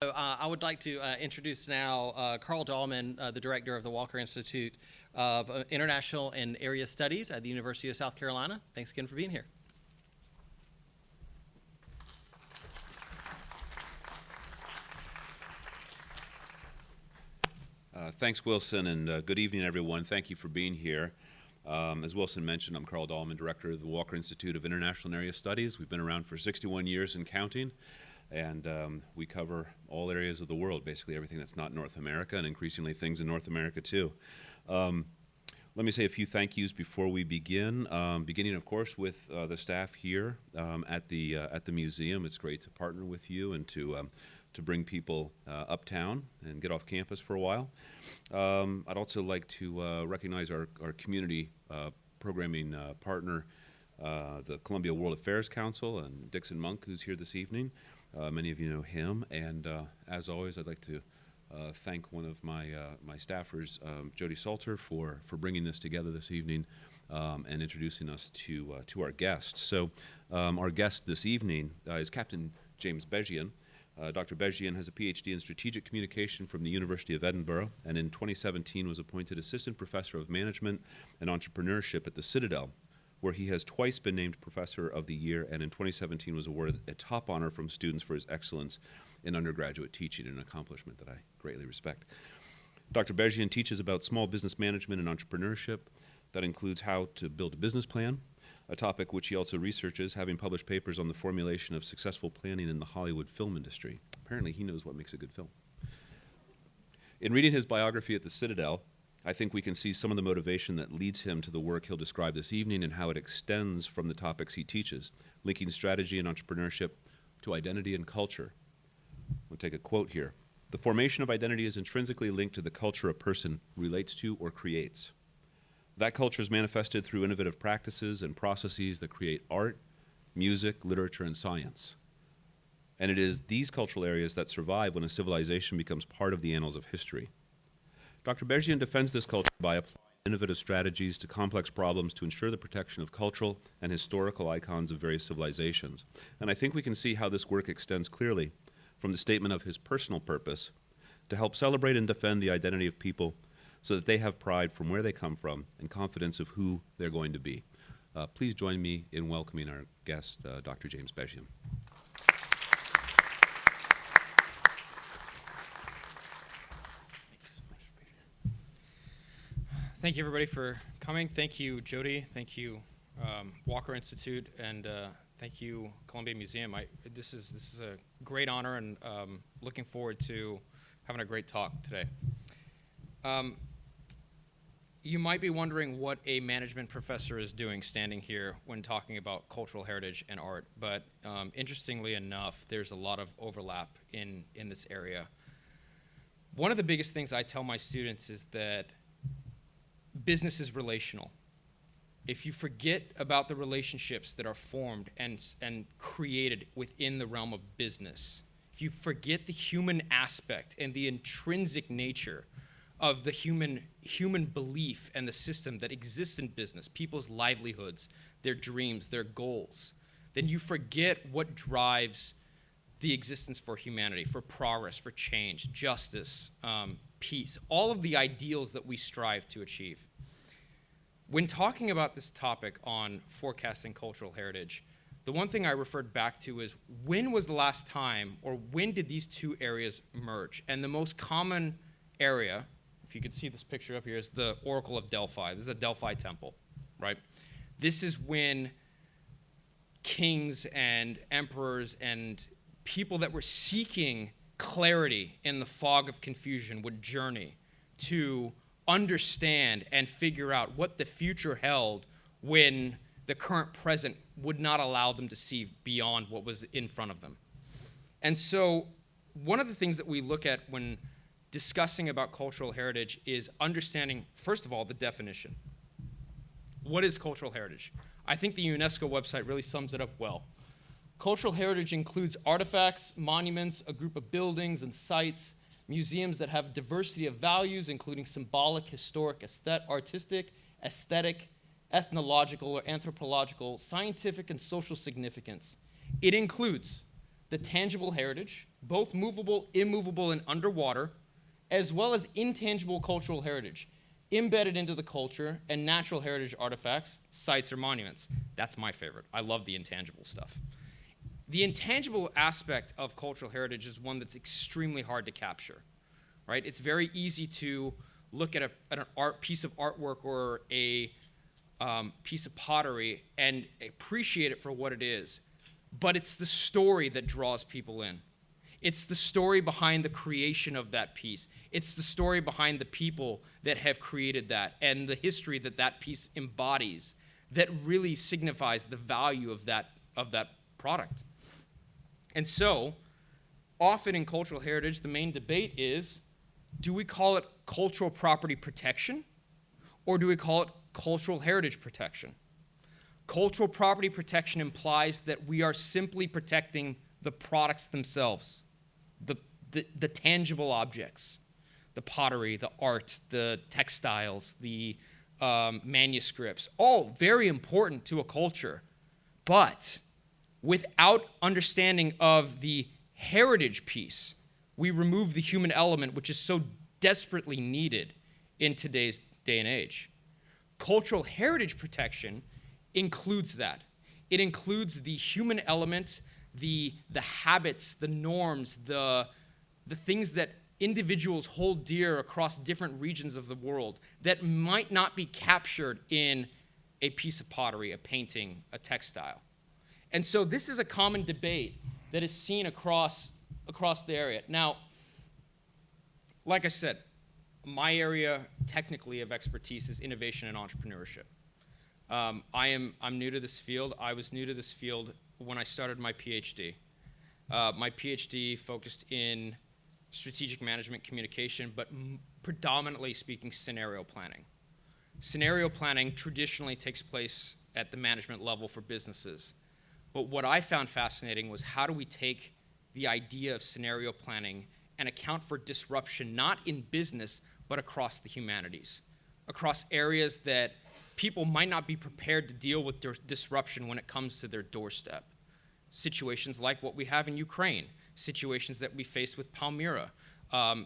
I would like to introduce now Carl Dahlman, the director of the Walker Institute of International and Area Studies at the University of South Carolina. Thanks again for being here. Thanks, Wilson, and good evening, everyone. Thank you for being here. As Wilson mentioned, I'm Carl Dahlman, director of the Walker Institute of International and Area Studies. We've been around for 61 years and counting. And we cover all areas of the world, basically everything that's not North America, and increasingly things in North America too. Let me say a few thank yous before we begin. Beginning, of course, with the staff here at the museum. It's great to partner with you and to bring people uptown and get off campus for a while. I'd also like to recognize our community programming partner, the Columbia World Affairs Council, and Dixon Monk, who's here this evening. Many of you know him, and as always, I'd like to thank one of my staffers, Jody Salter, for bringing this together this evening and introducing us to our guests. So our guest this evening is Captain James Bezjian. Dr. Bezjian has a PhD in Strategic Communication from the University of Edinburgh, and in 2017 was appointed Assistant Professor of Management and Entrepreneurship at the Citadel, where he has twice been named Professor of the Year, and in 2017 was awarded a top honor from students for his excellence in undergraduate teaching, an accomplishment that I greatly respect. Dr. Bezjian teaches about small business management and entrepreneurship. That includes how to build a business plan, a topic which he also researches, having published papers on the formulation of successful planning in the Hollywood film industry. Apparently he knows what makes a good film. In reading his biography at the Citadel, I think we can see some of the motivation that leads him to the work he'll describe this evening and how it extends from the topics he teaches, linking strategy and entrepreneurship to identity and culture. We'll take a quote here. "The formation of identity is intrinsically linked to the culture a person relates to or creates. That culture is manifested through innovative practices and processes that create art, music, literature, and science. And it is these cultural areas that survive when a civilization becomes part of the annals of history. Dr. Bezjian defends this culture by applying innovative strategies to complex problems to ensure the protection of cultural and historical icons of various civilizations. And I think we can see how this work extends clearly from the statement of his personal purpose to help celebrate and defend the identity of people so that they have pride from where they come from and confidence of who they're going to be." Please join me in welcoming our guest, Dr. James Bezjian. Thank you, everybody, for coming. Thank you, Jody. Thank you, Walker Institute, and thank you, Columbia Museum. This is a great honor, and looking forward to having a great talk today. You might be wondering what a management professor is doing standing here when talking about cultural heritage and art, but interestingly enough, there's a lot of overlap in this area. One of the biggest things I tell my students is that business is relational. If you forget about the relationships that are formed and created within the realm of business, if you forget the human aspect and the intrinsic nature of the human belief and the system that exists in business, people's livelihoods, their dreams, their goals, then you forget what drives the existence for humanity, for progress, for change, justice, peace, all of the ideals that we strive to achieve. When talking about this topic on forecasting cultural heritage, the one thing I referred back to is when was the last time, or when did these two areas merge? And the most common area, if you could see this picture up here, is the Oracle of Delphi. This is a Delphi temple, right? This is when kings and emperors and people that were seeking clarity in the fog of confusion would journey to understand and figure out what the future held when the current present would not allow them to see beyond what was in front of them. And so one of the things that we look at when discussing about cultural heritage is understanding, first of all, the definition. What is cultural heritage? I think the UNESCO website really sums it up well. Cultural heritage includes artifacts, monuments, a group of buildings and sites, museums that have diversity of values, including symbolic, historic, artistic, aesthetic, ethnological or anthropological, scientific, and social significance. It includes the tangible heritage, both movable, immovable, and underwater, as well as intangible cultural heritage embedded into the culture and natural heritage artifacts, sites, or monuments. That's my favorite. I love the intangible stuff. The intangible aspect of cultural heritage is one that's extremely hard to capture, right? It's very easy to look at an piece of artwork or a piece of pottery and appreciate it for what it is, but it's the story that draws people in. It's the story behind the creation of that piece. It's the story behind the people that have created that and the history that that piece embodies that really signifies the value of that product. And so, often in cultural heritage, the main debate is, do we call it cultural property protection or do we call it cultural heritage protection? Cultural property protection implies that we are simply protecting the products themselves, the tangible objects, the pottery, the art, the textiles, the manuscripts, all very important to a culture. But without understanding of the heritage piece, we remove the human element, which is so desperately needed in today's day and age. Cultural heritage protection includes that. It includes the human element, the habits, the norms, the things that individuals hold dear across different regions of the world that might not be captured in a piece of pottery, a painting, a textile. And so this is a common debate that is seen across the area. Now, like I said, my area technically of expertise is innovation and entrepreneurship. I'm new to this field. I was new to this field when I started my PhD. My PhD focused in strategic management communication, but predominantly speaking scenario planning. Scenario planning traditionally takes place at the management level for businesses. But what I found fascinating was how do we take the idea of scenario planning and account for disruption, not in business, but across the humanities, across areas that people might not be prepared to deal with disruption when it comes to their doorstep. Situations like what we have in Ukraine, situations that we face with Palmyra,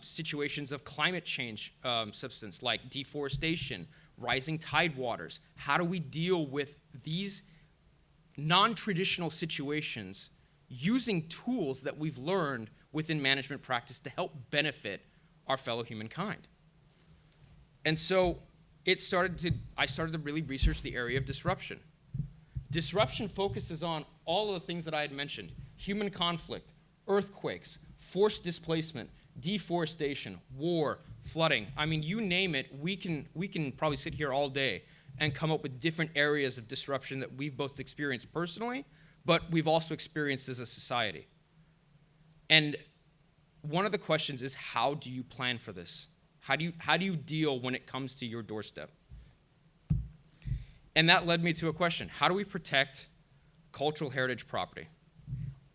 situations of climate change substance like deforestation, rising tide waters. How do we deal with these non-traditional situations using tools that we've learned within management practice to help benefit our fellow humankind? And so I started to really research the area of disruption. Disruption focuses on all of the things that I had mentioned: human conflict, earthquakes, forced displacement, deforestation, war, flooding. I mean, you name it, we can probably sit here all day and come up with different areas of disruption that we've both experienced personally, but we've also experienced as a society. And one of the questions is, how do you plan for this? How do you deal when it comes to your doorstep? And that led me to a question: how do we protect cultural heritage property?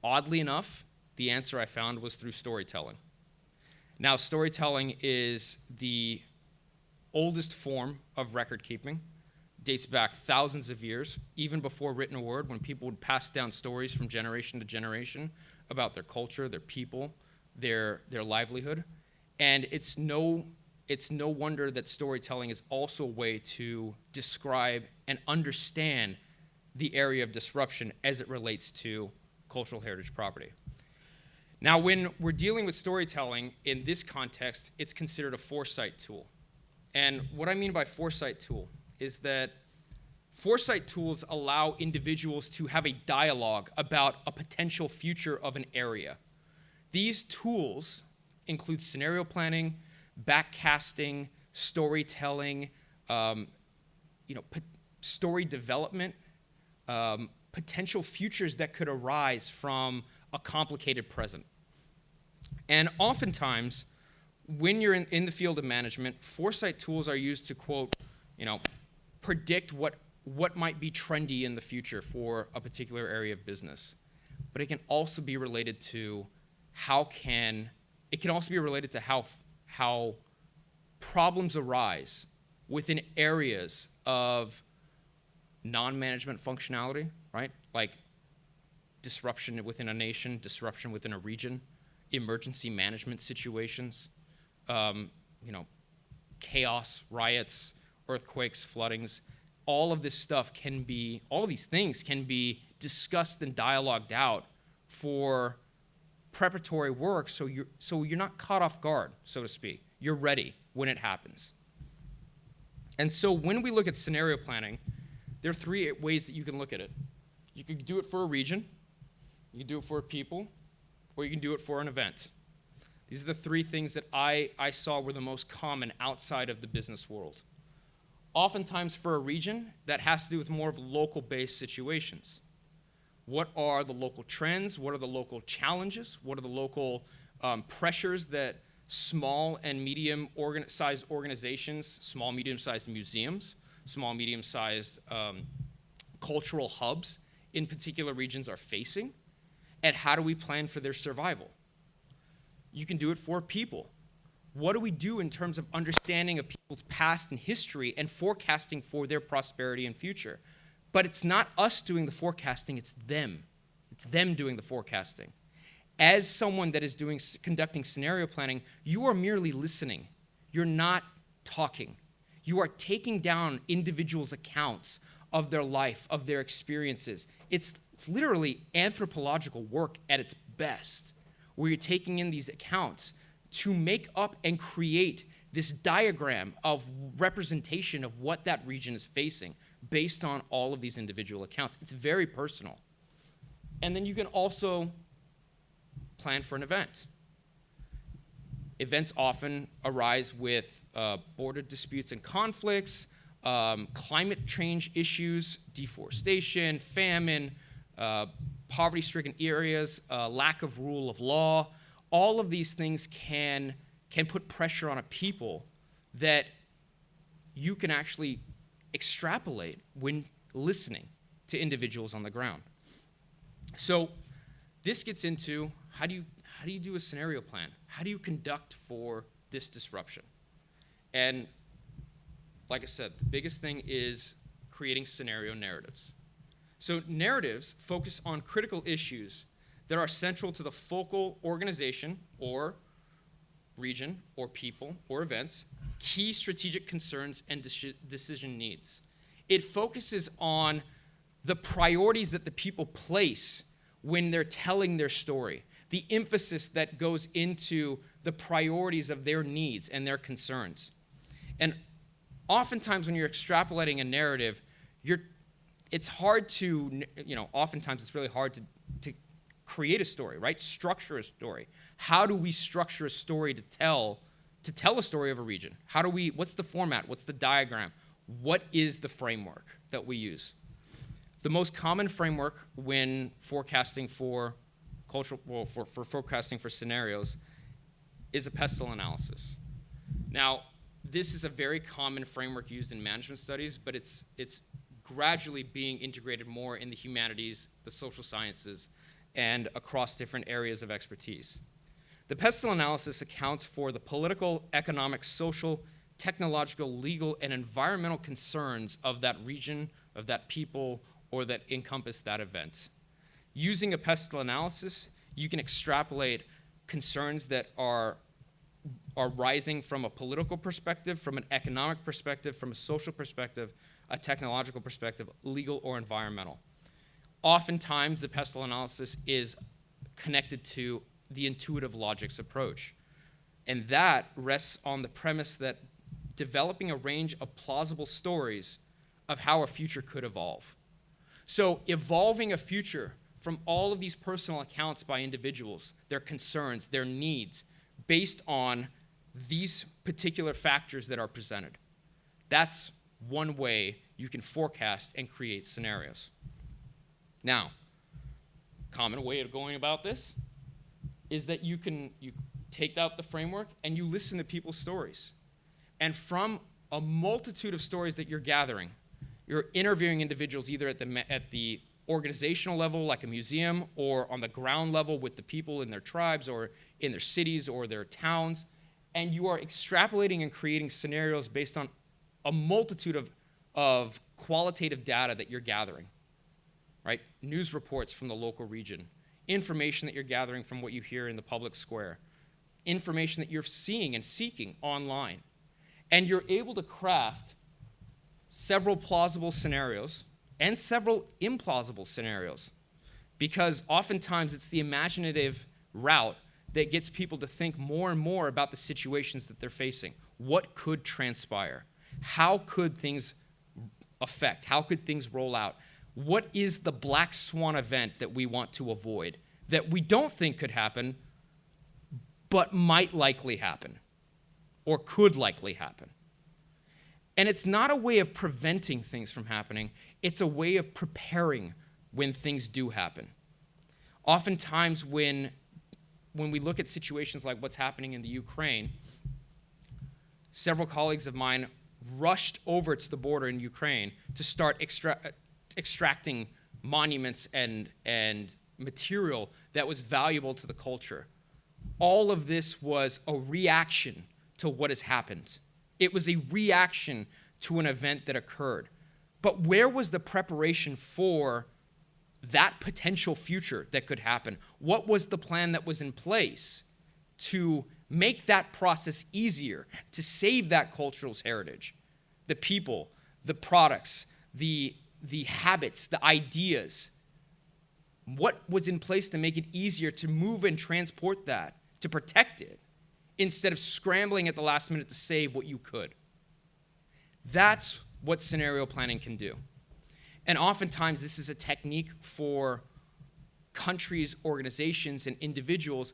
Oddly enough, the answer I found was through storytelling. Now, storytelling is the oldest form of record keeping. Dates back thousands of years, even before written word, when people would pass down stories from generation to generation about their culture, their people, their livelihood. And it's no wonder that storytelling is also a way to describe and understand the area of disruption as it relates to cultural heritage property. Now, when we're dealing with storytelling in this context, it's considered a foresight tool. And what I mean by foresight tool is that foresight tools allow individuals to have a dialogue about a potential future of an area. These tools include scenario planning, backcasting, storytelling, story development, potential futures that could arise from a complicated present. And oftentimes, when you're in the field of management, foresight tools are used to, quote, predict what might be trendy in the future for a particular area of business. But it can also be related to how problems arise within areas of non-management functionality, right? Like disruption within a nation, disruption within a region. emergency management situations, chaos, riots, earthquakes, floodings. All of these things can be discussed and dialogued out for preparatory work, so you're not caught off guard, so to speak. You're ready when it happens. And so when we look at scenario planning, there are 3 ways that you can look at it. You can do it for a region, you can do it for a people, or you can do it for an event. These are the 3 things that I saw were the most common outside of the business world. Oftentimes for a region, that has to do with more of local-based situations. What are the local trends? What are the local challenges? What are the local pressures that small and medium-sized organizations, small, medium-sized museums, small, medium-sized cultural hubs in particular regions are facing? And how do we plan for their survival? You can do it for people. What do we do in terms of understanding of people's past and history and forecasting for their prosperity and future? But it's not us doing the forecasting, it's them. It's them doing the forecasting. As someone that is conducting scenario planning, you are merely listening. You're not talking. You are taking down individuals' accounts of their life, of their experiences. It's literally anthropological work at its best, where you're taking in these accounts to make up and create this diagram of representation of what that region is facing based on all of these individual accounts. It's very personal. And then you can also plan for an event. Events often arise with border disputes and conflicts, climate change issues, deforestation, famine, poverty-stricken areas, lack of rule of law. All of these things can put pressure on a people that you can actually extrapolate when listening to individuals on the ground. So this gets into how do you do a scenario plan? How do you conduct for this disruption? And like I said, the biggest thing is creating scenario narratives. So narratives focus on critical issues that are central to the focal organization or region or people or events, key strategic concerns and decision needs. It focuses on the priorities that the people place when they're telling their story, the emphasis that goes into the priorities of their needs and their concerns. And oftentimes when you're extrapolating a narrative, it's hard to, oftentimes it's really hard to create a story, right? Structure a story. How do we structure a story to tell a story of a region? What's the format? What's the diagram? What is the framework that we use? The most common framework when forecasting for forecasting for scenarios is a pestle analysis. Now, this is a very common framework used in management studies, but it's gradually being integrated more in the humanities, the social sciences, and across different areas of expertise. The pestle analysis accounts for the political, economic, social, technological, legal, and environmental concerns of that region, of that people, or that encompass that event. Using a pestle analysis, you can extrapolate concerns that are rising from a political perspective, from an economic perspective, from a social perspective, a technological perspective, legal or environmental. Oftentimes, the pestle analysis is connected to the intuitive logics approach. And that rests on the premise that developing a range of plausible stories of how a future could evolve. So evolving a future from all of these personal accounts by individuals, their concerns, their needs, based on these particular factors that are presented. That's one way you can forecast and create scenarios. Now, common way of going about this is that you take out the framework and you listen to people's stories. And from a multitude of stories that you're gathering, you're interviewing individuals either at the organizational level, like a museum, or on the ground level with the people in their tribes or in their cities or their towns, and you are extrapolating and creating scenarios based on a multitude of qualitative data that you're gathering, right? News reports from the local region, information that you're gathering from what you hear in the public square, information that you're seeing and seeking online. And you're able to craft several plausible scenarios and several implausible scenarios, because oftentimes it's the imaginative route that gets people to think more and more about the situations that they're facing. What could transpire? How could things affect? How could things roll out? What is the black swan event that we want to avoid, that we don't think could happen, but might likely happen, or could likely happen? And it's not a way of preventing things from happening. It's a way of preparing when things do happen. Oftentimes when we look at situations like what's happening in the Ukraine, several colleagues of mine rushed over to the border in Ukraine to start extracting monuments and material that was valuable to the culture. All of this was a reaction to what has happened. It was a reaction to an event that occurred. But where was the preparation for that potential future that could happen? What was the plan that was in place to make that process easier, to save that cultural heritage? The people, the products, the habits, the ideas. What was in place to make it easier to move and transport that, to protect it, instead of scrambling at the last minute to save what you could? That's what scenario planning can do. And oftentimes this is a technique for countries, organizations, and individuals,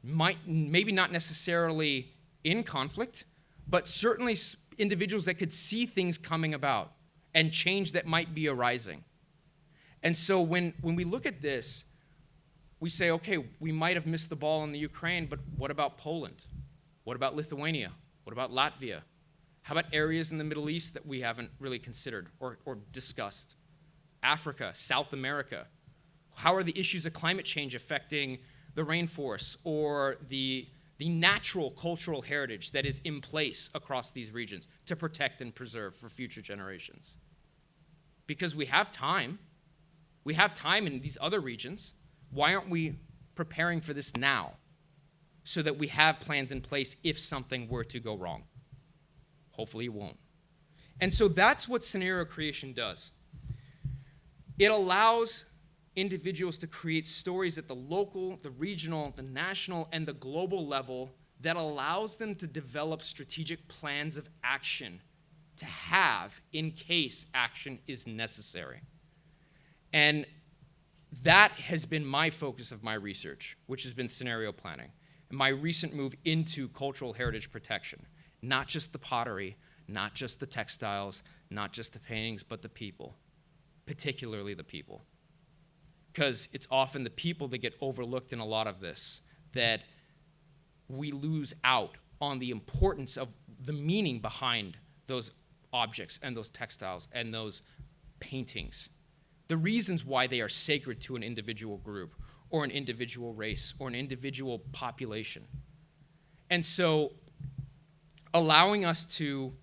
maybe not necessarily in conflict, but certainly individuals that could see things coming about and change that might be arising. And so when we look at this, we say, okay, we might have missed the ball in the Ukraine, but what about Poland? What about Lithuania? What about Latvia? How about areas in the Middle East that we haven't really considered or discussed? Africa, South America. How are the issues of climate change affecting the rainforests or the natural cultural heritage that is in place across these regions to protect and preserve for future generations? Because we have time. We have time in these other regions. Why aren't we preparing for this now so that we have plans in place if something were to go wrong? Hopefully it won't. And so that's what scenario creation does. It allows individuals to create stories at the local, the regional, the national, and the global level that allows them to develop strategic plans of action to have in case action is necessary. And that has been my focus of my research, which has been scenario planning, and my recent move into cultural heritage protection. Not just the pottery, not just the textiles, not just the paintings, but the people, particularly the people. Because it's often the people that get overlooked in a lot of this, that we lose out on the importance of the meaning behind those objects and those textiles and those paintings. The reasons why they are sacred to an individual group or an individual race or an individual population. And so allowing us to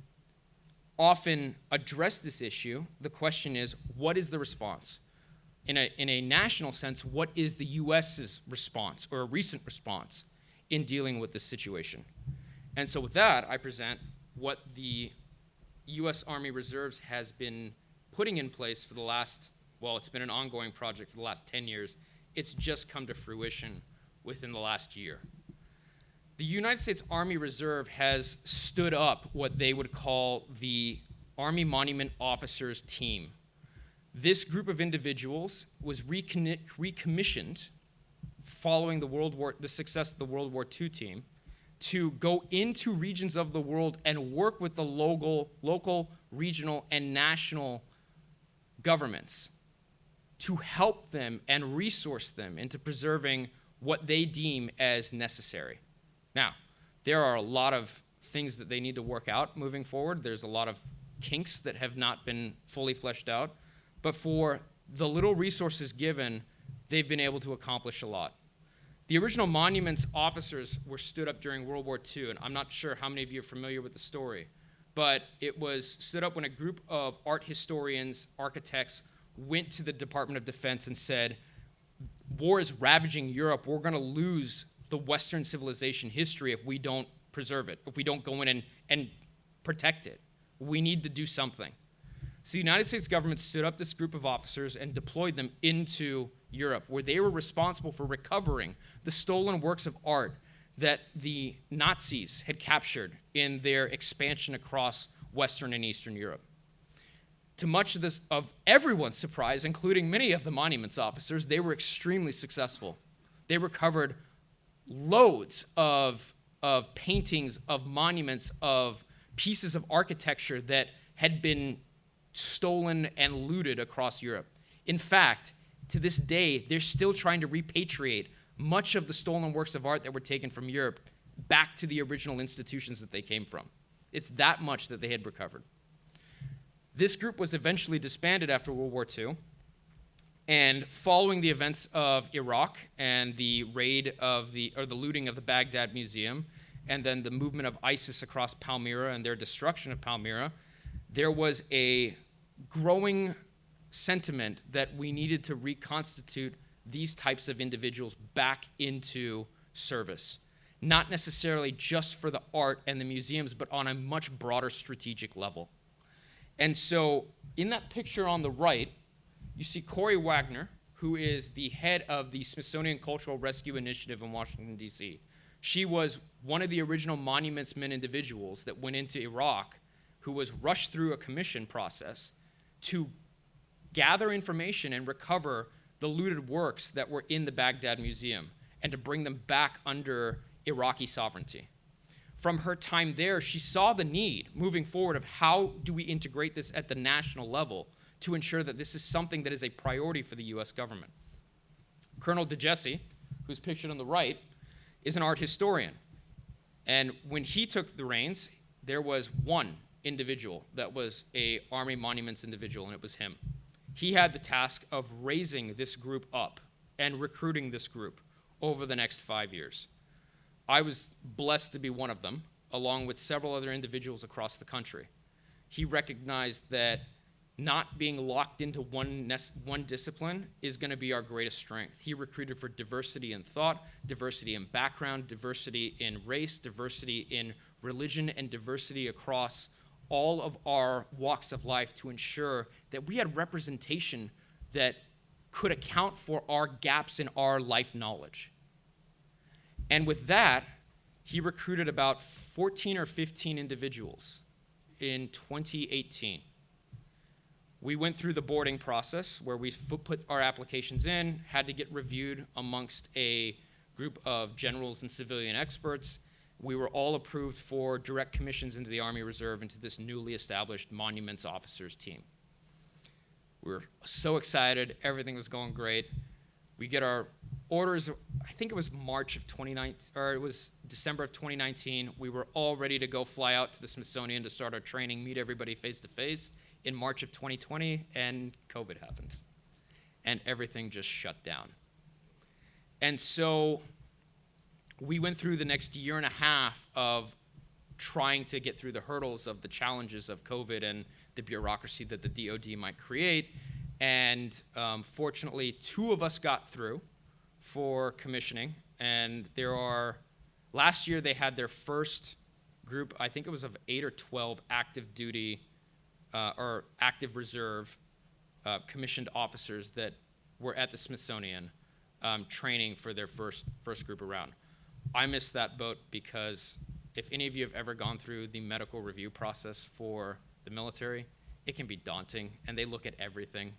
often address this issue, the question is, what is the response? In a national sense, what is the U.S.'s response or a recent response in dealing with this situation? And so with that, I present what the U.S. Army Reserves has been putting in place for the last, well, it's been an ongoing project for the last 10 years. It's just come to fruition within the last year. The United States Army Reserve has stood up what they would call the Army Monument Officers Team. This group of individuals was recommissioned following the success of the World War II team to go into regions of the world and work with the local, regional, and national governments to help them and resource them into preserving what they deem as necessary. Now, there are a lot of things that they need to work out moving forward. There's a lot of kinks that have not been fully fleshed out. But for the little resources given, they've been able to accomplish a lot. The original monuments officers were stood up during World War II, and I'm not sure how many of you are familiar with the story, but it was stood up when a group of art historians, architects, went to the Department of Defense and said, war is ravaging Europe. We're going to lose the Western civilization history if we don't preserve it, if we don't go in and protect it. We need to do something. So the United States government stood up this group of officers and deployed them into Europe, where they were responsible for recovering the stolen works of art that the Nazis had captured in their expansion across Western and Eastern Europe. To much of everyone's surprise, including many of the monuments officers, they were extremely successful. They recovered loads of paintings, of monuments, of pieces of architecture that had been stolen and looted across Europe. In fact, to this day, they're still trying to repatriate much of the stolen works of art that were taken from Europe back to the original institutions that they came from. It's that much that they had recovered. This group was eventually disbanded after World War II, and following the events of Iraq and the raid of the looting of the Baghdad Museum, and then the movement of ISIS across Palmyra and their destruction of Palmyra, there was a growing sentiment that we needed to reconstitute these types of individuals back into service. Not necessarily just for the art and the museums, but on a much broader strategic level. And so in that picture on the right, you see Corey Wagner, who is the head of the Smithsonian Cultural Rescue Initiative in Washington, D.C. She was one of the original Monuments Men individuals that went into Iraq, who was rushed through a commission process to gather information and recover the looted works that were in the Baghdad Museum and to bring them back under Iraqi sovereignty. From her time there, she saw the need moving forward of how do we integrate this at the national level to ensure that this is something that is a priority for the U.S. government. Colonel DeJesse, who's pictured on the right, is an art historian. And when he took the reins, there was one individual that was a Army Monuments individual, and it was him. He had the task of raising this group up and recruiting this group over the next 5 years. I was blessed to be one of them, along with several other individuals across the country. He recognized that not being locked into one discipline is going to be our greatest strength. He recruited for diversity in thought, diversity in background, diversity in race, diversity in religion, and diversity across all of our walks of life to ensure that we had representation that could account for our gaps in our life knowledge. And with that, he recruited about 14 or 15 individuals in 2018. We went through the boarding process where we put our applications in, had to get reviewed amongst a group of generals and civilian experts. We were all approved for direct commissions into the Army Reserve, into this newly established Monuments Officers team. We were so excited. Everything was going great. We get our orders, I think it was March of 2019, or it was December of 2019. We were all ready to go fly out to the Smithsonian to start our training, meet everybody face to face in March of 2020, and COVID happened. And everything just shut down. And so we went through the next year and a half of trying to get through the hurdles of the challenges of COVID and the bureaucracy that the DoD might create. And fortunately, 2 of us got through for commissioning. And last year they had their first group, I think it was of 8 or 12 active duty or active reserve commissioned officers that were at the Smithsonian training for their first group around. I missed that boat because if any of you have ever gone through the medical review process for the military, it can be daunting, and they look at everything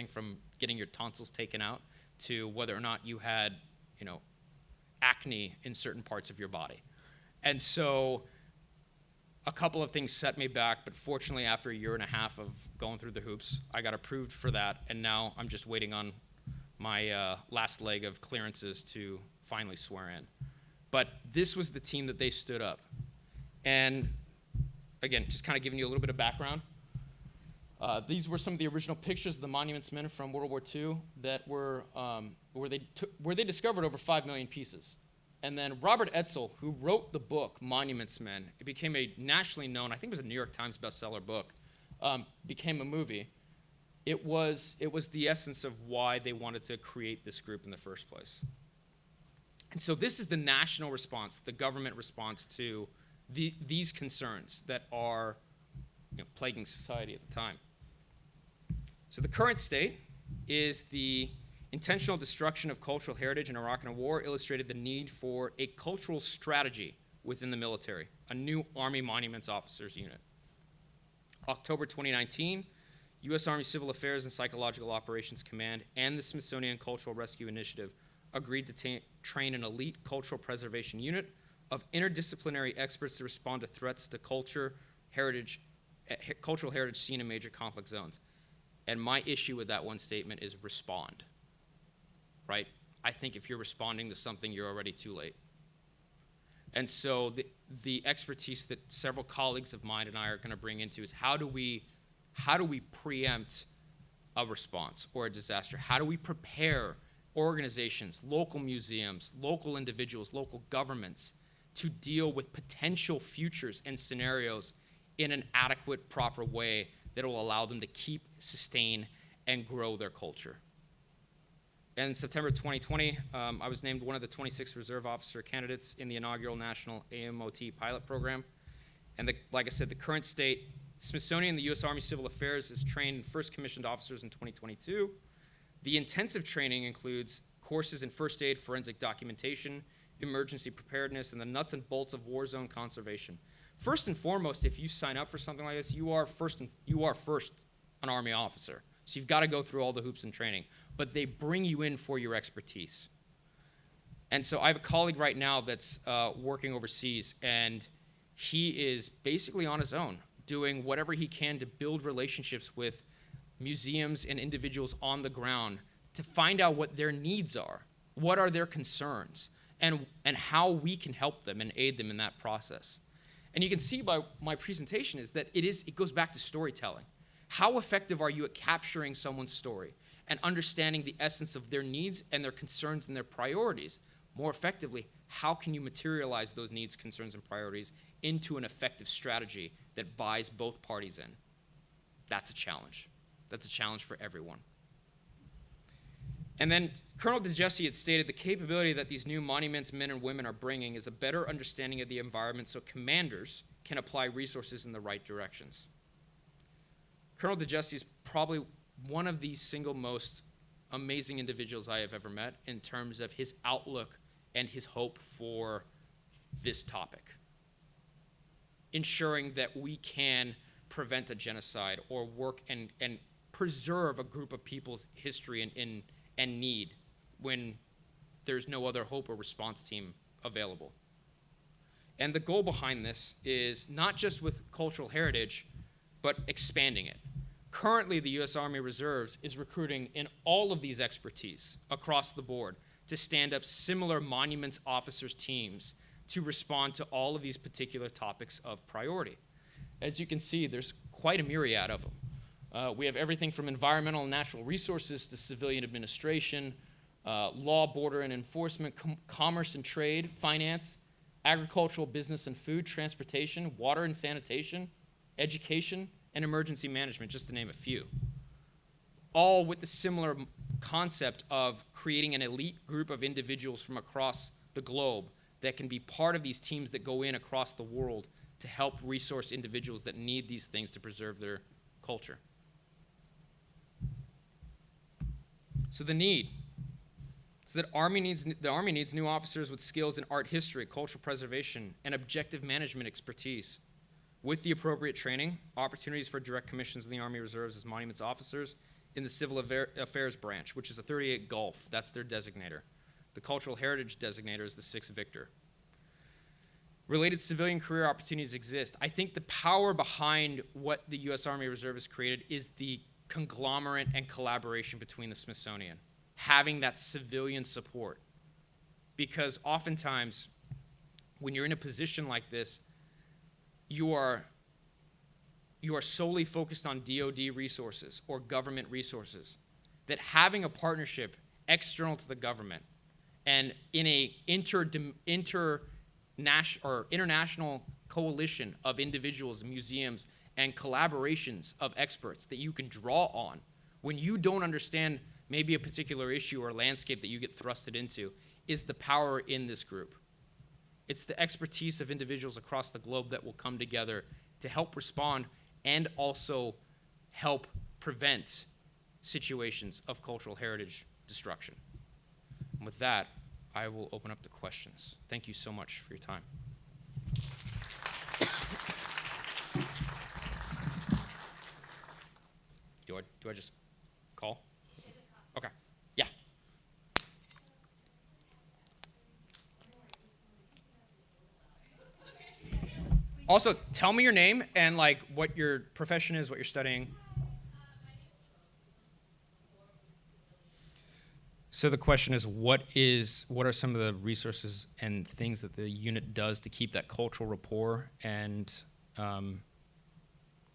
from getting your tonsils taken out to whether or not you had, acne in certain parts of your body. And so a couple of things set me back, but fortunately after a year and a half of going through the hoops, I got approved for that, and now I'm just waiting on my last leg of clearances to finally swear in. But this was the team that they stood up. And again, just kind of giving you a little bit of background. These were some of the original pictures of the Monuments Men from World War II that were where they discovered over 5 million pieces. And then Robert Edsel, who wrote the book Monuments Men, it became a nationally known, I think it was a New York Times bestseller book, became a movie. It was the essence of why they wanted to create this group in the first place. And so this is the national response, the government response to these concerns that are plaguing society at the time. So the current state is the intentional destruction of cultural heritage in Iraq and a war illustrated the need for a cultural strategy within the military, a new Army Monuments Officers Unit. October 2019, U.S. Army Civil Affairs and Psychological Operations Command and the Smithsonian Cultural Rescue Initiative agreed to train an elite cultural preservation unit of interdisciplinary experts to respond to threats to cultural heritage seen in major conflict zones. And my issue with that one statement is respond, right? I think if you're responding to something, you're already too late. And so the expertise that several colleagues of mine and I are going to bring into is how do we preempt a response or a disaster? How do we prepare organizations, local museums, local individuals, local governments to deal with potential futures and scenarios in an adequate, proper way that will allow them to keep, sustain, and grow their culture? And in September 2020, I was named one of the 26 reserve officer candidates in the inaugural national AMOT pilot program. And like I said, the current state, Smithsonian, the U.S. Army Civil Affairs, has trained first commissioned officers in 2022. The intensive training includes courses in first aid, forensic documentation, emergency preparedness, and the nuts and bolts of war zone conservation. First and foremost, if you sign up for something like this, you are first an Army officer. So you've got to go through all the hoops and training, but they bring you in for your expertise. And so I have a colleague right now that's working overseas, and he is basically on his own, doing whatever he can to build relationships with museums and individuals on the ground to find out what their needs are, what are their concerns, and how we can help them and aid them in that process. And you can see by my presentation is that it goes back to storytelling. How effective are you at capturing someone's story and understanding the essence of their needs and their concerns and their priorities? More effectively, how can you materialize those needs, concerns, and priorities into an effective strategy that buys both parties in? That's a challenge. That's a challenge for everyone. And then Colonel DeJesse had stated the capability that these new monuments men and women are bringing is a better understanding of the environment so commanders can apply resources in the right directions. Colonel DeJesse is probably one of the single most amazing individuals I have ever met in terms of his outlook and his hope for this topic. Ensuring that we can prevent a genocide or work and preserve a group of people's history and need when there's no other hope or response team available. And the goal behind this is not just with cultural heritage, but expanding it. Currently, the U.S. Army Reserves is recruiting in all of these expertise across the board to stand up similar monuments officers teams to respond to all of these particular topics of priority. As you can see, there's quite a myriad of them. We have everything from environmental and natural resources to civilian administration, law, border and enforcement, commerce and trade, finance, agricultural, business and food, transportation, water and sanitation, education, and emergency management, just to name a few. All with the similar concept of creating an elite group of individuals from across the globe that can be part of these teams that go in across the world to help resource individuals that need these things to preserve their culture. So the need. So the Army needs new officers with skills in art history, cultural preservation, and objective management expertise. With the appropriate training, opportunities for direct commissions in the Army Reserves as monuments officers in the Civil Affairs branch, which is a 38 Gulf. That's their designator. The Cultural Heritage designator is the 6 Victor. Related civilian career opportunities exist. I think the power behind what the U.S. Army Reserve has created is the conglomerate and collaboration between the Smithsonian, having that civilian support. Because oftentimes, when you're in a position like this, you are solely focused on DoD resources or government resources, that having a partnership external to the government and in a international coalition of individuals, museums, and collaborations of experts that you can draw on when you don't understand maybe a particular issue or landscape that you get thrusted into, is the power in this group. It's the expertise of individuals across the globe that will come together to help respond and also help prevent situations of cultural heritage destruction. And with that, I will open up to questions. Thank you so much for your time. Do I just call? Okay. Yeah. Also, tell me your name and like what your profession is, what you're studying. So the question is, what are some of the resources and things that the unit does to keep that cultural rapport and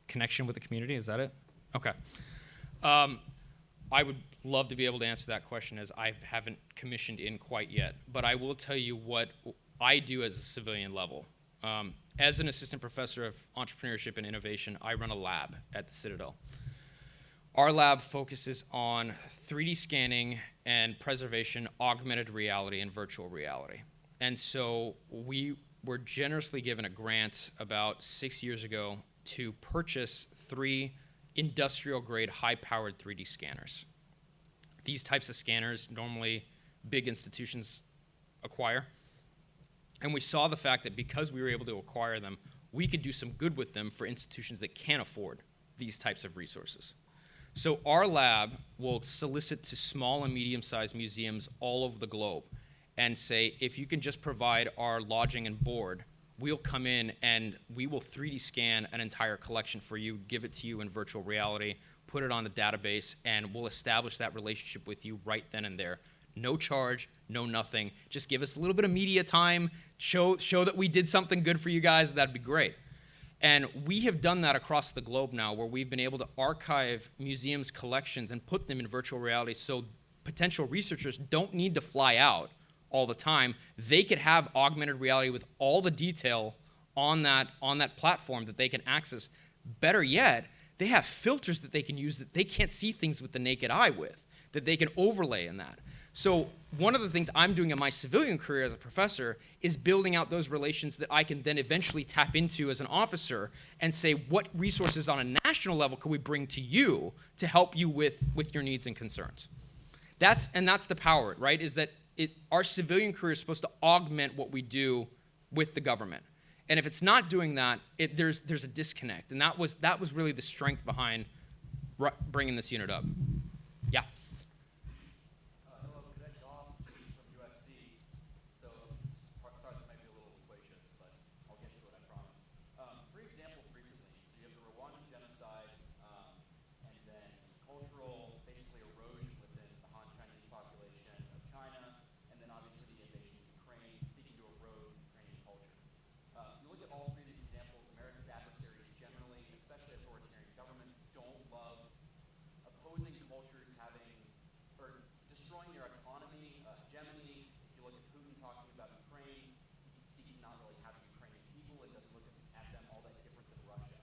connection with the community? Is that it? Okay. I would love to be able to answer that question, as I haven't commissioned in quite yet. But I will tell you what I do as a civilian level. As an assistant professor of entrepreneurship and innovation, I run a lab at the Citadel. Our lab focuses on 3D scanning and preservation, augmented reality, and virtual reality. And so we were generously given a grant about 6 years ago to purchase 3 industrial-grade, high-powered 3D scanners. These types of scanners normally big institutions acquire. And we saw the fact that because we were able to acquire them, we could do some good with them for institutions that can't afford these types of resources. So our lab will solicit to small and medium-sized museums all over the globe and say, if you can just provide our lodging and board, we'll come in and we will 3D scan an entire collection for you, give it to you in virtual reality, put it on the database, and we'll establish that relationship with you right then and there. No charge, no nothing. Just give us a little bit of media time, show that we did something good for you guys, that'd be great. And we have done that across the globe now, where we've been able to archive museums' collections and put them in virtual reality so potential researchers don't need to fly out all the time. They could have augmented reality with all the detail on that platform that they can access. Better yet, they have filters that they can use that they can't see things with the naked eye with, that they can overlay in that. So one of the things I'm doing in my civilian career as a professor is building out those relations that I can then eventually tap into as an officer and say, what resources on a national level could we bring to you to help you with your needs and concerns? That's the power, right? Is that our civilian career is supposed to augment what we do with the government. And if it's not doing that, there's a disconnect. And that was really the strength behind bringing this unit up. Yeah. Hello, Cadet Dom from USC. So, sorry, this might be a little loquacious, but I'll get to it, I promise. 3 examples recently. So you have the Rwandan genocide, and then cultural, basically erosion within the Han Chinese population of China, and then obviously the invasion of Ukraine, seeking to erode Ukrainian culture. You look at all 3 of these examples, America's adversaries generally, especially authoritarian governments, don't love opposing cultures having, or destroying their autonomy, hegemony. If you look at Putin talking about Ukraine, he sees not really having Ukrainian people. It doesn't look at them all that different than Russia.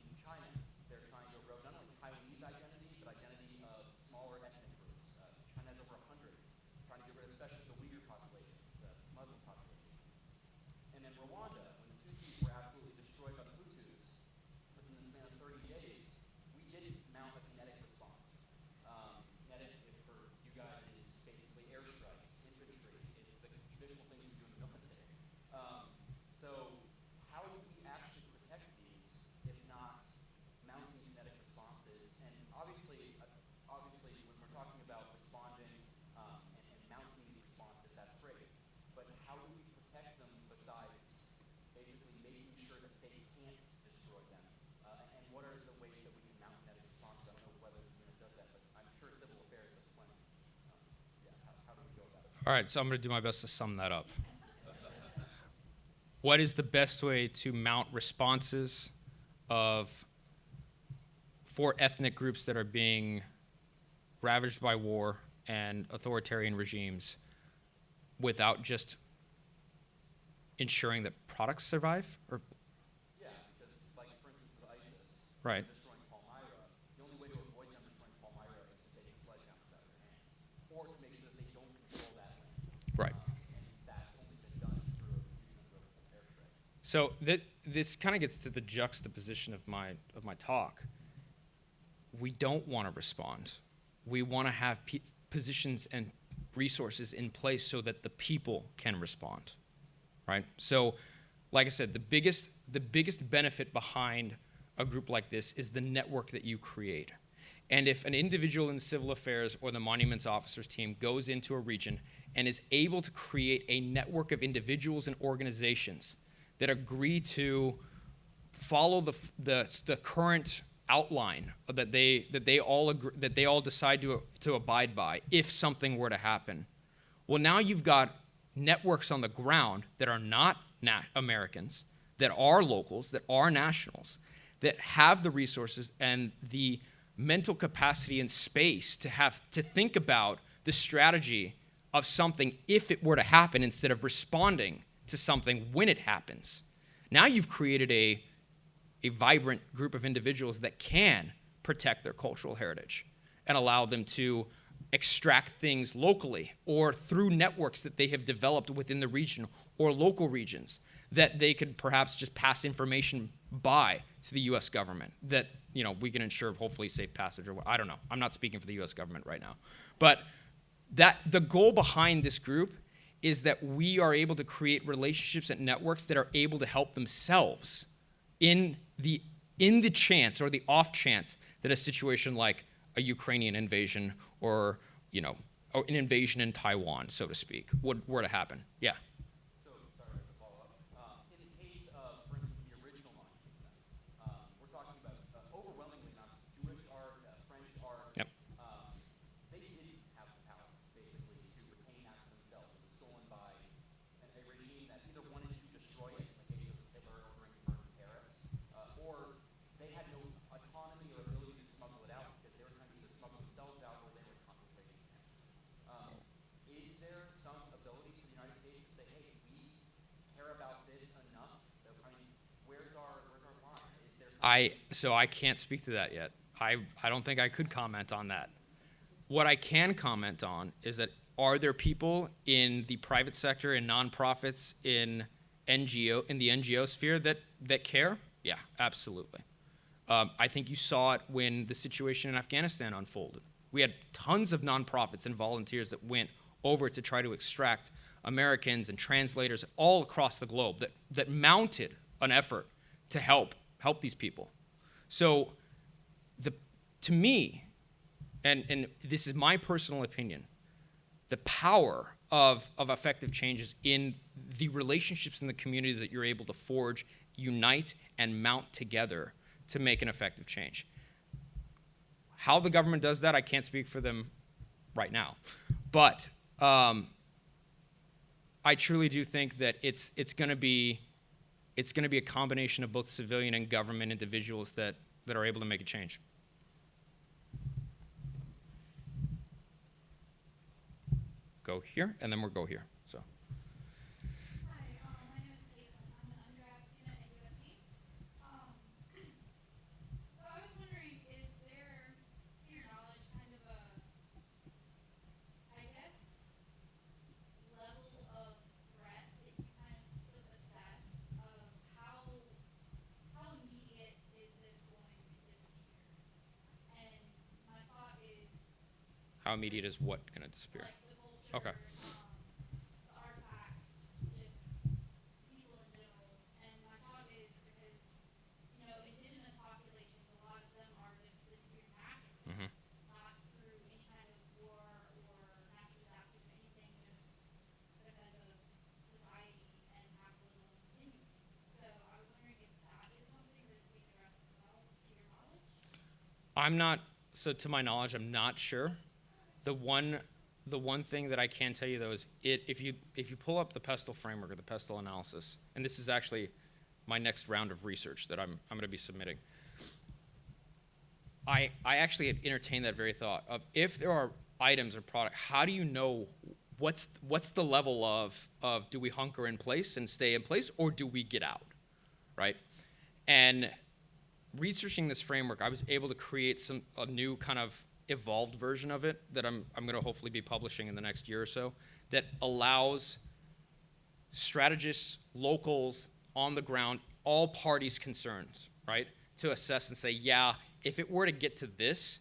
In China, they're trying to erode not only Taiwanese identity, but identity of smaller ethnic groups. China has over 100, trying to get rid of especially the Uyghur populations, Muslim populations. And then Rwanda, when the Tutsis were absolutely destroyed by the Hutus, within the span of 30 days, we didn't mount a kinetic response. Kinetic, for you guys, is basically airstrikes, infantry. It's the traditional things we do in the military. So how do we actually protect these if not mounting kinetic responses? And obviously, when we're talking about responding and mounting these responses, that's great. But how do we protect them besides basically making sure that they can't destroy them? And what are the ways that we can mount kinetic responses? I don't know whether the unit does that, but I'm sure civil affairs does plenty. How do we go about it? All right, so I'm going to do my best to sum that up. What is the best way to mount responses for ethnic groups that are being ravaged by war and authoritarian regimes without just ensuring that products survive? Or Yeah, because like for instance with ISIS, right. destroying Palmyra, the only way to avoid them destroying So this kind of gets to the juxtaposition of my talk. We don't want to respond. We want to have positions and resources in place so that the people can respond, right? So, like I said, the biggest benefit behind a group like this is the network that you create. And if an individual in civil affairs or the monuments officers team goes into a region and is able to create a network of individuals and organizations that agree to follow the current outline that they all decide to abide by if something were to happen, well, now you've got networks on the ground that are not Americans, that are locals, that are nationals, that have the resources and the mental capacity and space to think about the strategy of something if it were to happen instead of responding to something when it happens. Now you've created a vibrant group of individuals that can protect their cultural heritage and allow them to extract things locally or through networks that they have developed within the region or local regions that they could perhaps just pass information by to the U.S. government that, you know, we can ensure hopefully safe passage or what. I don't know. I'm not speaking for the U.S. government right now. But the goal behind this group is that we are able to create relationships and networks that are able to help themselves in the chance or the off chance that a situation like a Ukrainian invasion or, you know, or an invasion in Taiwan, so to speak, were to happen. Yeah. So, sorry to follow up. In the case of, for instance, the original monuments, we're talking about overwhelmingly not Jewish art, French art. Yep. They didn't have the power, basically, to retain that for themselves. It was stolen by a regime that either wanted to destroy it, in the case of Hitler ordering it from Paris, or they had no autonomy or ability to smuggle it out because they were trying to either smuggle themselves out or they were in concentration camps. Is there some ability for the United States to say, hey, we care about this enough? I mean, where's our line? Is there So I can't speak to that yet. I don't think I could comment on that. What I can comment on is that are there people in the private sector, in nonprofits, in the NGO sphere that care? Yeah, absolutely. I think you saw it when the situation in Afghanistan unfolded. We had tons of nonprofits and volunteers that went over to try to extract Americans and translators all across the globe that mounted an effort to help these people. So to me, and this is my personal opinion, the power of effective changes in the relationships in the communities that you're able to forge, unite, and mount together to make an effective change. How the government does that, I can't speak for them right now. But I truly do think that it's going to be a combination of both civilian and government individuals that are able to make a change. Go here, and then we'll go here. So. Hi, my name is Caitlin. I'm an undergrad student at USC. So I was wondering, is there, to your knowledge, kind of a, I guess, level of threat that you kind of could assess of how immediate is this going to disappear? And my thought is, How immediate is what going to disappear? like the culture, Okay. the artifacts, just people in general. And my thought is because, you know, indigenous populations, a lot of them are just disappearing naturally, not through any kind of war or natural disasters or anything, just because of society and capitalism continuing. So I was wondering if that is something that's being addressed as well, to your knowledge? So to my knowledge, I'm not sure. The one thing that I can tell you though is if you pull up the pestle framework or the pestle analysis, and this is actually my next round of research that I'm going to be submitting. I actually had entertained that very thought of if there are items or product, how do you know what's the level of do we hunker in place and stay in place or do we get out, right? And researching this framework, I was able to create a new kind of evolved version of it that I'm going to hopefully be publishing in the next year or so that allows strategists, locals, on the ground, all parties' concerns, right? To assess and say, yeah, if it were to get to this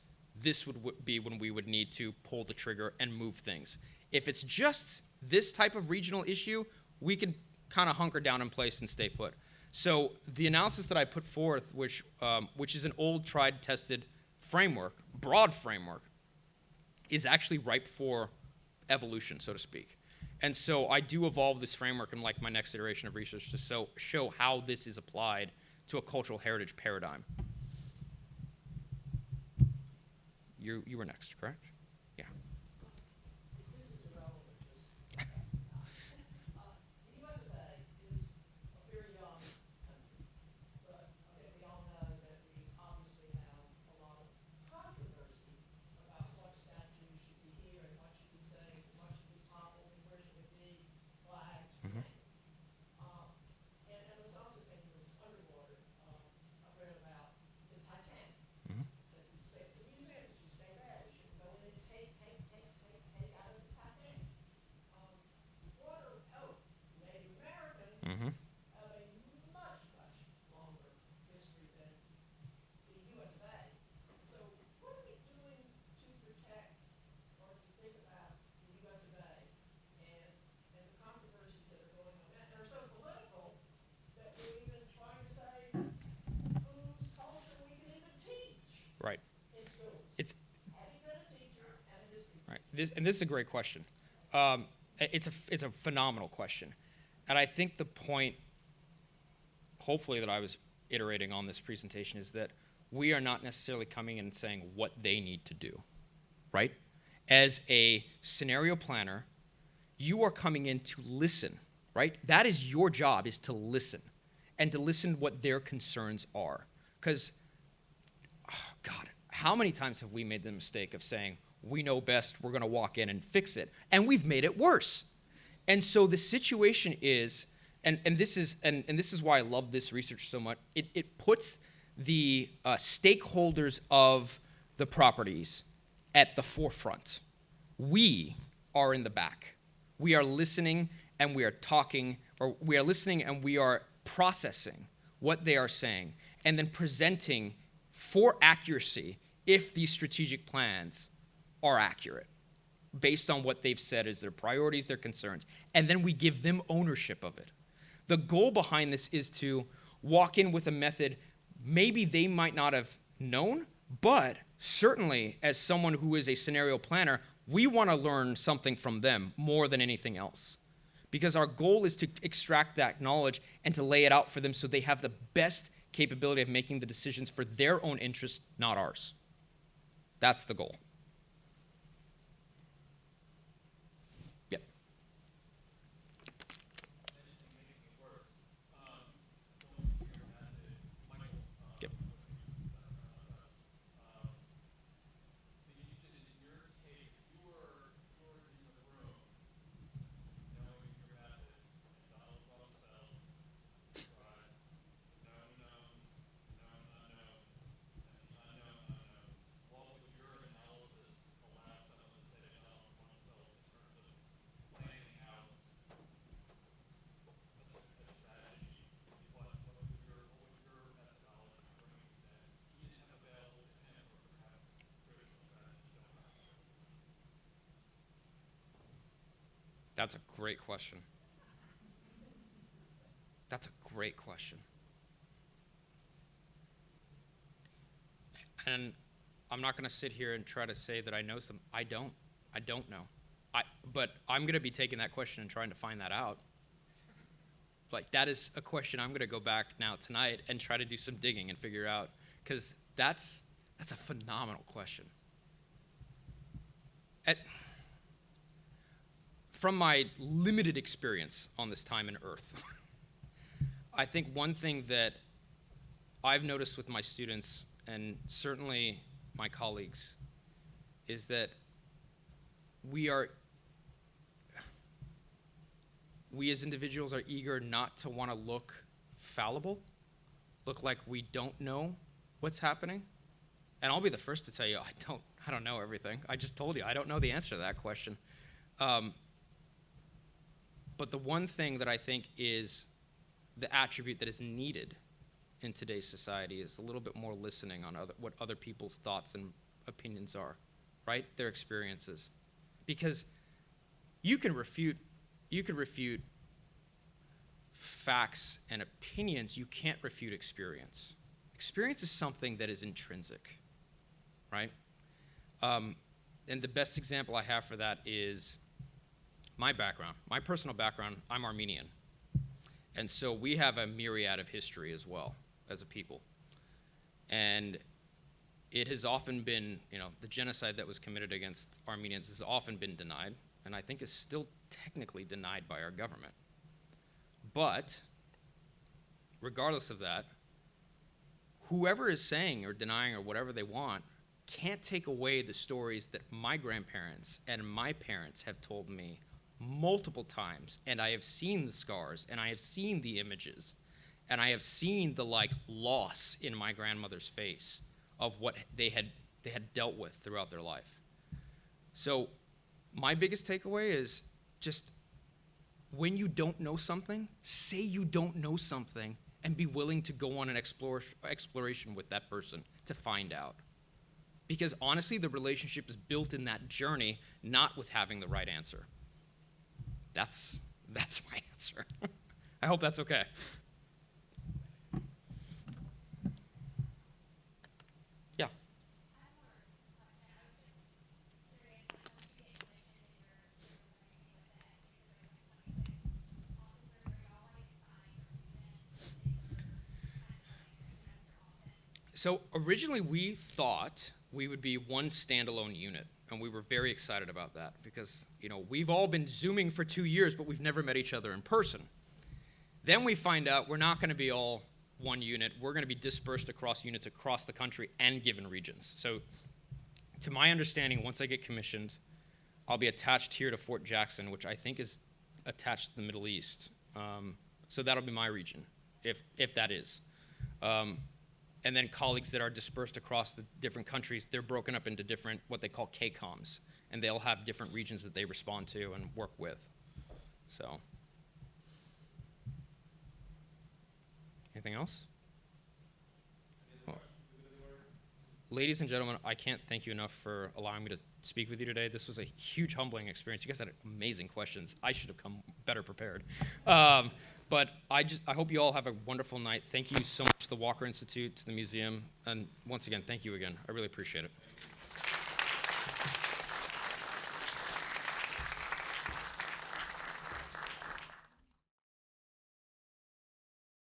would be when we would need to pull the trigger and move things. If it's just this type of regional issue, we can kind of hunker down in place and stay put. So the analysis that I put forth, which is an old, tried, tested framework, broad framework, is actually ripe for evolution, so to speak. And so I do evolve this framework in like my next iteration of research to show how this is applied to a cultural heritage paradigm. You were next, correct? Yeah. This is irrelevant, just the US of A is a very young country, but I think we all know that we obviously have a lot of controversy about what statues should be here and what should be saved, and what should be toppled, and where should it be flagged. And there's also things that was underwater. I read about the Titanic. So it's a museum, it should stay there. It shouldn't go in and take out of the Titanic. Water, Native Americans have a much, much longer history than the US of A. So what are we doing to protect or to think about the US of A and the controversies that are going on that are so political that we're even trying to say whose culture we can even teach Right. in schools? It's Having been a teacher and a history teacher. right. This is a great question. It's a phenomenal question, and I think the point, hopefully, that I was iterating on this presentation is that we are not necessarily coming in and saying what they need to do, right? As a scenario planner, you are coming in to listen, right? That is your job, is to listen, and to listen what their concerns are. Because, oh God, how many times have we made the mistake of saying, we know best, we're going to walk in and fix it, and we've made it worse. And so the situation is, and this is why I love this research so much, it puts the stakeholders of the properties at the forefront. We are in the back. We are listening and we are talking, or we are listening and we are processing what they are saying, and then presenting for accuracy if these strategic plans are accurate based on what they've said as their priorities, their concerns, and then we give them ownership of it. The goal behind this is to walk in with a method maybe they might not have known, but certainly as someone who is a scenario planner, we want to learn something from them more than anything else. Because our goal is to extract that knowledge and to lay it out for them so they have the best capability of making the decisions for their own interest, not ours. That's the goal. Yep. Yep. That's a great question. That's a great question. And I'm not going to sit here and try to say that I know some. I don't know. But I'm going to be taking that question and trying to find that out. Like, that is a question I'm going to go back now tonight and try to do some digging and figure out, because that's a phenomenal question. From my limited experience on this time in Earth, I think one thing that I've noticed with my students, and certainly my colleagues, is that we as individuals are eager not to want to look fallible, look like we don't know what's happening. And I'll be the first to tell you, I don't know everything. I just told you, I don't know the answer to that question. But the one thing that I think is the attribute that is needed in today's society is a little bit more listening on what other people's thoughts and opinions are, right? Their experiences. Because you can refute facts and opinions, you can't refute experience. Experience is something that is intrinsic, right? And the best example I have for that is my background. My personal background, I'm Armenian. And so we have a myriad of history as well as a people. And it has often been, the genocide that was committed against Armenians has often been denied, and I think is still technically denied by our government. But regardless of that, whoever is saying or denying or whatever they want can't take away the stories that my grandparents and my parents have told me multiple times, and I have seen the scars, and I have seen the images, and I have seen the loss in my grandmother's face of what they had dealt with throughout their life. So my biggest takeaway is just when you don't know something, say you don't know something and be willing to go on an exploration with that person to find out. Because honestly, the relationship is built in that journey, not with having the right answer. That's my answer. I hope that's okay. Yeah. So originally we thought we would be one standalone unit, and we were very excited about that because, we've all been Zooming for 2 years, but we've never met each other in person. Then we find out we're not going to be all one unit. We're going to be dispersed across units across the country and given regions. So to my understanding, once I get commissioned, I'll be attached here to Fort Jackson, which I think is attached to the Middle East. So that'll be my region, if that is. And then colleagues that are dispersed across the different countries, they're broken up into different, what they call KCOMs, and they'll have different regions that they respond to and work with. So, anything else? Oh. Ladies and gentlemen, I can't thank you enough for allowing me to speak with you today. This was a huge humbling experience. You guys had amazing questions. I should have come better prepared. But I hope you all have a wonderful night. Thank you so much to the Walker Institute, to the museum, and once again, thank you again. I really appreciate it.